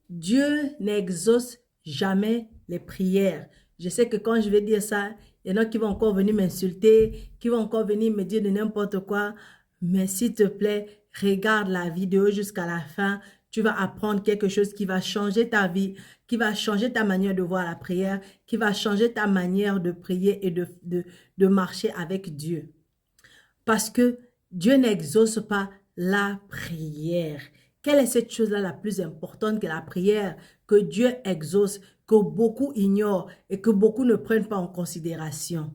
Dieu n'exauce jamais les prières. Je sais que quand je vais dire ça, il y en a qui vont encore venir m'insulter, qui vont encore venir me dire de n'importe quoi. Mais s'il te plaît, regarde la vidéo jusqu'à la fin. Tu vas apprendre quelque chose qui va changer ta vie, qui va changer ta manière de voir la prière, qui va changer ta manière de prier et de marcher avec Dieu. Parce que Dieu n'exauce pas la prière. Quelle est cette chose-là la plus importante que la prière que Dieu exauce, que beaucoup ignorent et que beaucoup ne prennent pas en considération?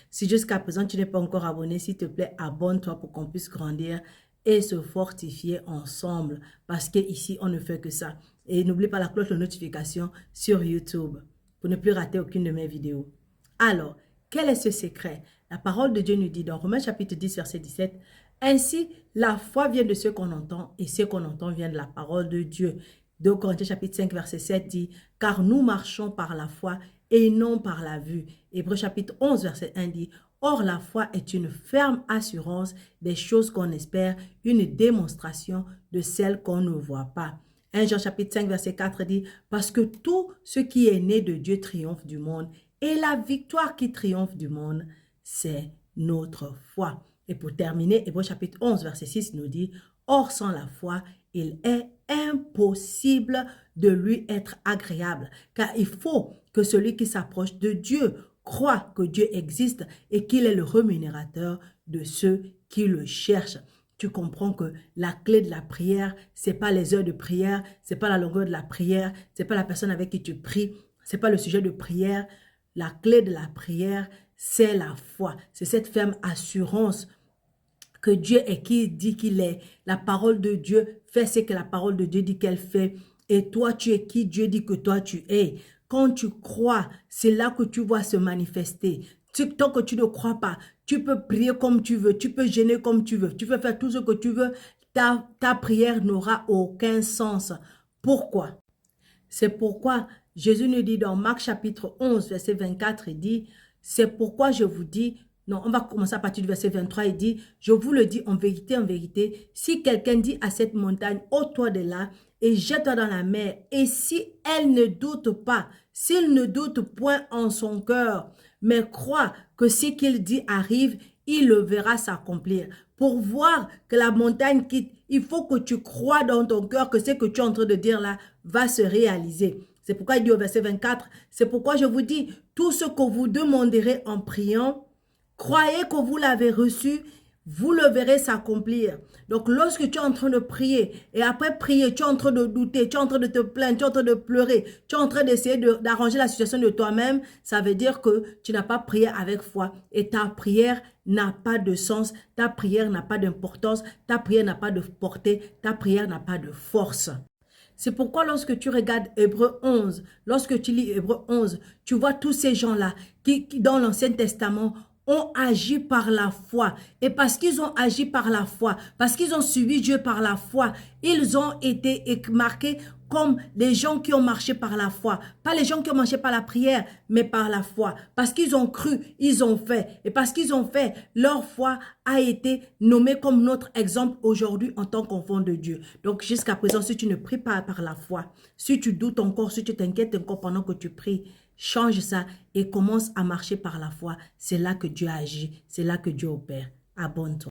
Si jusqu'à présent tu n'es pas encore abonné, s'il te plaît, abonne-toi pour qu'on puisse grandir et se fortifier ensemble. Parce qu'ici, on ne fait que ça. Et n'oublie pas la cloche de notification sur YouTube pour ne plus rater aucune de mes vidéos. Alors, quel est ce secret? La parole de Dieu nous dit dans Romains chapitre 10, verset 17, « Ainsi, la foi vient de ce qu'on entend et ce qu'on entend vient de la parole de Dieu. » 2 Corinthiens chapitre 5, verset 7 dit, « Car nous marchons par la foi et non par la vue. » Hébreux chapitre 11, verset 1 dit, « Or, la foi est une ferme assurance des choses qu'on espère, une démonstration de celles qu'on ne voit pas. » 1 Jean chapitre 5, verset 4 dit, « Parce que tout ce qui est né de Dieu triomphe du monde, et la victoire qui triomphe du monde, c'est notre foi. » Et pour terminer, Hébreux chapitre 11, verset 6 nous dit, « Or, sans la foi, il est impossible de lui être agréable, car il faut que celui qui s'approche de Dieu croit que Dieu existe et qu'il est le rémunérateur de ceux qui le cherchent. » Tu comprends que la clé de la prière, c'est pas les heures de prière, c'est pas la longueur de la prière, c'est pas la personne avec qui tu pries, c'est pas le sujet de prière. La clé de la prière, c'est la foi. C'est cette ferme assurance que Dieu est qui dit qu'il est. La parole de Dieu fait ce que la parole de Dieu dit qu'elle fait. Et toi, tu es qui Dieu dit que toi, tu es. Quand tu crois, c'est là que tu vois se manifester. Tant que tu ne crois pas, tu peux prier comme tu veux, tu peux jeûner comme tu veux, tu peux faire tout ce que tu veux. Ta prière n'aura aucun sens. Pourquoi? C'est pourquoi Jésus nous dit dans Marc chapitre 11, verset 24, il dit, « C'est pourquoi je vous dis, » non, on va commencer à partir du verset 23, il dit, « Je vous le dis en vérité, si quelqu'un dit à cette montagne, ôte-toi de là et jette-toi dans la mer, et si elle ne doute pas, s'il ne doute point en son cœur, mais croit que ce qu'il dit arrive, il le verra s'accomplir. » Pour voir que la montagne quitte, il faut que tu crois dans ton cœur que ce que tu es en train de dire là va se réaliser. C'est pourquoi il dit au verset 24, « C'est pourquoi je vous dis, tout ce que vous demanderez en priant, croyez que vous l'avez reçu, vous le verrez s'accomplir. » Donc, lorsque tu es en train de prier, et après prier, tu es en train de douter, tu es en train de te plaindre, tu es en train de pleurer, tu es en train d'essayer d'arranger la situation de toi-même, ça veut dire que tu n'as pas prié avec foi. Et ta prière n'a pas de sens, ta prière n'a pas d'importance, ta prière n'a pas de portée, ta prière n'a pas de force. C'est pourquoi lorsque tu regardes Hébreux 11, lorsque tu lis Hébreux 11, tu vois tous ces gens-là qui dans l'Ancien Testament, ont agi par la foi. Et parce qu'ils ont agi par la foi, parce qu'ils ont suivi Dieu par la foi, ils ont été marqués comme les gens qui ont marché par la foi. Pas les gens qui ont marché par la prière, mais par la foi. Parce qu'ils ont cru, ils ont fait. Et parce qu'ils ont fait, leur foi a été nommée comme notre exemple aujourd'hui en tant qu'enfant de Dieu. Donc jusqu'à présent, si tu ne pries pas par la foi, si tu doutes encore, si tu t'inquiètes encore pendant que tu pries, change ça et commence à marcher par la foi. C'est là que Dieu agit, c'est là que Dieu opère. Abonne-toi.